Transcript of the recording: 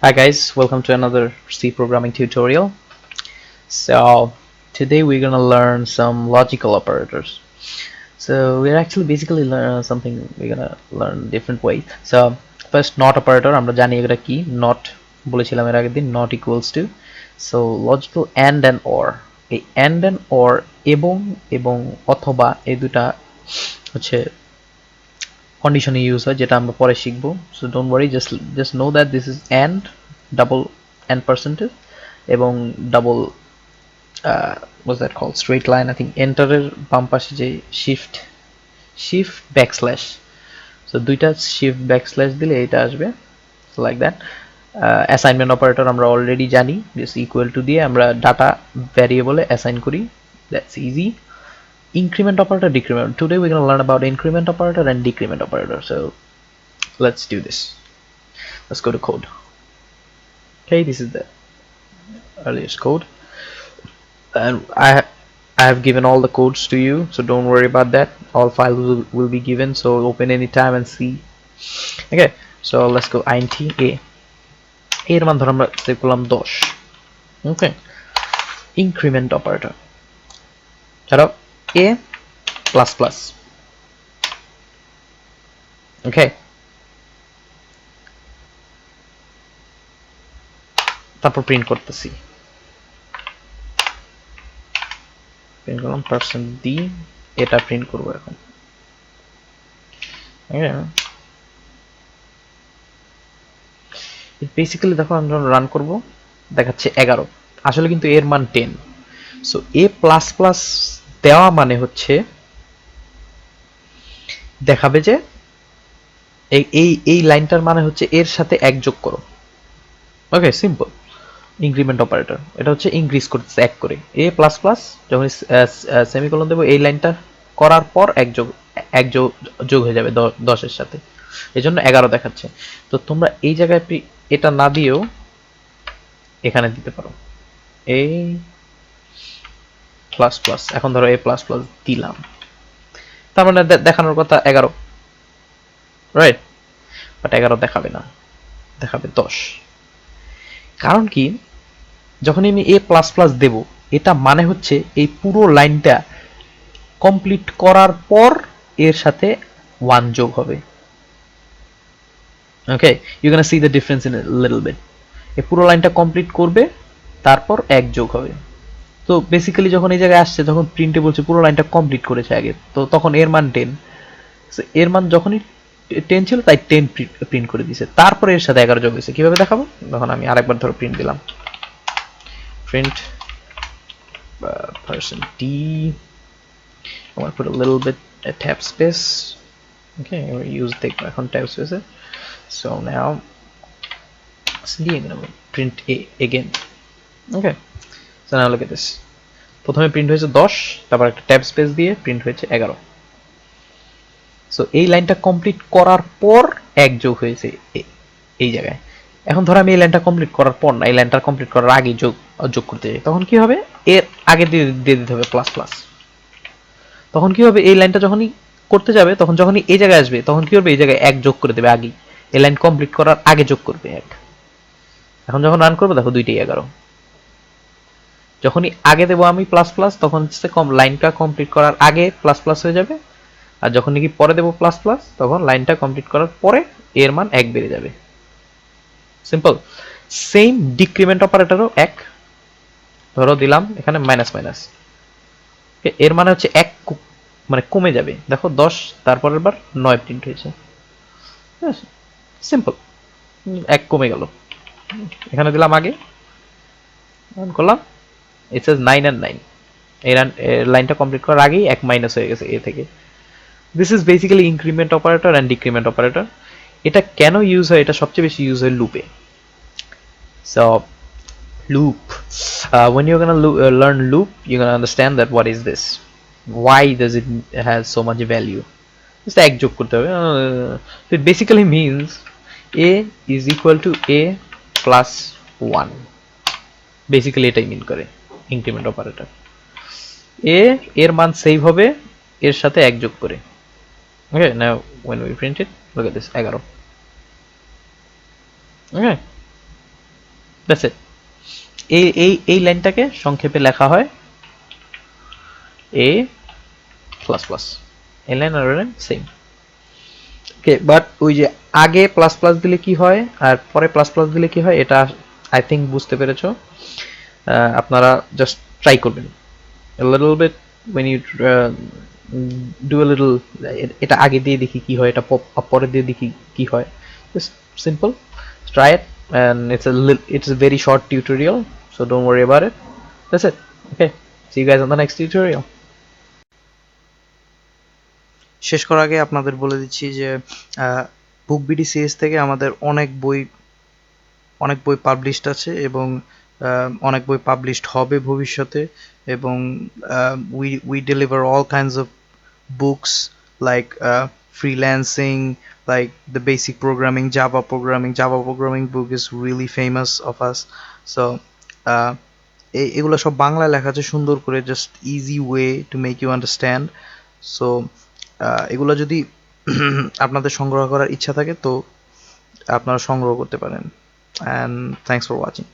Hi guys, welcome to another C programming tutorial. So today we're gonna learn some logical operators. So we're actually basically learn something we're gonna learn different way. So first not operator আমরা জানি এটা কি not বলেছিলাম এর আগের দিন not equals to. So logical and or এই and or এবং অথবা এই দুটা হচ্ছে condition use হয় যেটা আমরা পরে শিখব so don't worry just know that this is and double and percentage এবং double what's that called straight line I think enter এর বাম পাশে যে shift backslash so দুইটা shift backslash দিলে এটা আসবে so like that assignment operator আমরা already জানি just equal to দিয়ে আমরা data variable এ assign করি that's easy increment operator decrement today we're going to learn about increment operator and decrement operator so let's do this. Let's go to code. Okay, this is the earliest code and I have given all the codes to you so don't worry about that, all files will be given so open anytime and see. Okay, so let's go int a এর মান ধর আমরা save করলাম 10. okay, increment operator ছাড়াও a plus plus. okay, তারপর print করতেছি print করলাম %d এটা প্রিন্ট করব এখন বেসিক্যালি দেখো আমরা রান করব দেখাচ্ছে 11 আসলে কিন্তু এর মান 10 সো a++ দেওয়া মানে হচ্ছে দেখাবে যে এই লাইনটার মানে হচ্ছে এর সাথে এক যোগ করো ওকে সিম্পল ইনক্রিমেন্ট অপারেটর এটা হচ্ছে ইনক্রিজ করতেছে এক করে a++ যখন সেমিকোলন দেব এই লাইনটা করার পর এক যোগ হয়ে যাবে 10 এর সাথে এজন্য 11 দেখাচ্ছে তো তোমরা এই জায়গায় এটা না দিয়েও এখানে দিতে পারো a++ এখন ধরো a++ দিলাম তার মানে দেখানোর কথা 11 রাইট বাট 11 দেখাবে না দেখাবে 10 কারণ কি যখন আমি a++ দেব এটা মানে হচ্ছে এই পুরো লাইনটা কমপ্লিট করার পর এর সাথে 1 যোগ হবে okay you can see the difference in a little bit এই পুরো লাইনটা কমপ্লিট করবে তারপর 1 যোগ হবে তো বেসিক্যালি যখন এই জায়গায় আসছে যখন প্রিন্টে বলছে পুরো লাইনটা কমপ্লিট করেছে আগে তো তখন এর মান 10 সো এর মান যখনই 10 ছিল তাই 10 প্রিন্ট করে দিয়েছে তারপরে এর সাথে 11 যোগ হয়েছে কিভাবে দেখাবো তখন আমি আরেকবার ধরো প্রিন্ট দিলাম print %d I want to put a little bit a tab space okay we use the tab space so now print a again okay so now look at this প্রথমে প্রিন্ট হয়েছে 10 তারপর একটা tab space দিয়ে print হয়েছে 11 so এই লাইনটা complete করার পর এক যোগ হয়েছে এই জায়গায় এখন ধর আমি এই লাইনটা কমপ্লিট করার পর না এই লাইনটা কমপ্লিট করার আগে যোগ করতে যাই তখন কি হবে এর আগে দিয়ে দিতে হবে প্লাস প্লাস তখন কি হবে এই লাইনটা যখনই করতে যাবে তখন যখনই এই জায়গায় আসবে তখন কি হবে এই জায়গায় এক যোগ করে দেবে আগে এই লাইন কমপ্লিট করার আগে যোগ করবে এক এখন যখন রান করবো দেখো দুইটাই 11 যখনই আগে দেবো আমি প্লাস প্লাস তখন হচ্ছে লাইনটা কমপ্লিট করার আগে প্লাস প্লাস হয়ে যাবে আর যখন নাকি পরে দেবো প্লাস প্লাস তখন লাইনটা কমপ্লিট করার পরে এর মান 1 বেড়ে যাবে সিম্পল সেম ডিক্রিমেন্ট অপারেটরও 1 ধরো দিলাম এখানে মাইনাস মাইনাস এর মানে হচ্ছে 1 মানে কমে যাবে দেখো 10 তারপরের বার 9 প্রিন্ট হয়েছে সিম্পল 1 কমে গেল এখানে দিলাম আগে রান করলাম it says 9 and 9 এই লাইনটা কমপ্লিট করার আগেই 1 মাইনাস হয়ে গেছে এ থেকে this is basically increment operator and decrement operator এটা কেন ইউজ হয় এটা সবচেয়ে বেশি ইউজ হয় লুপে so loop when you're going to learn loop you're going to understand that what is this why does it has so much value just এক যোগ করতে হবে so it basically means a is equal to a plus 1 basically এটাই মিন করে increment operator a এর মান save হবে এর সাথে এক যোগ করে okay now when we print it look at this 11 okay that's it. এই লাইনটাকে সংক্ষেপে লেখা হয় এ প্লাস প্লাস। এই লাইন আর লাইন সেম। ওকে, বাট ওই যে আগে প্লাস প্লাস দিলে কি হয় আর পরে প্লাস প্লাস দিলে কি হয়, এটা আই থিঙ্ক বুঝতে পেরেছো। আপনারা জাস্ট ট্রাই করবেন a little bit when you do a little, এটা আগে দিয়ে দেখি কি হয়, এটা পরে দিয়ে দেখি কি হয়, just simple, try it, and it's a very short tutorial, so don't worry about it. That's it. Okay, see you guys on the next tutorial. শেষ করার আগে আপনাদের বলে দিচ্ছি যে বুক বিডি সিরিজ থেকে আমাদের অনেক বই পাবলিশড আছে এবং অনেক বই পাবলিশড হবে ভবিষ্যতে, এবং we deliver all kinds of books like freelancing, like the basic programming, Java programming book is really famous of us. So uh, এগুলো সব বাংলায় লেখা আছে সুন্দর করে, just easy way to make you understand. So এগুলো যদি আপনাদের সংগ্রহ করার ইচ্ছা থাকে তো আপনারা সংগ্রহ করতে পারেন। And thanks for watching.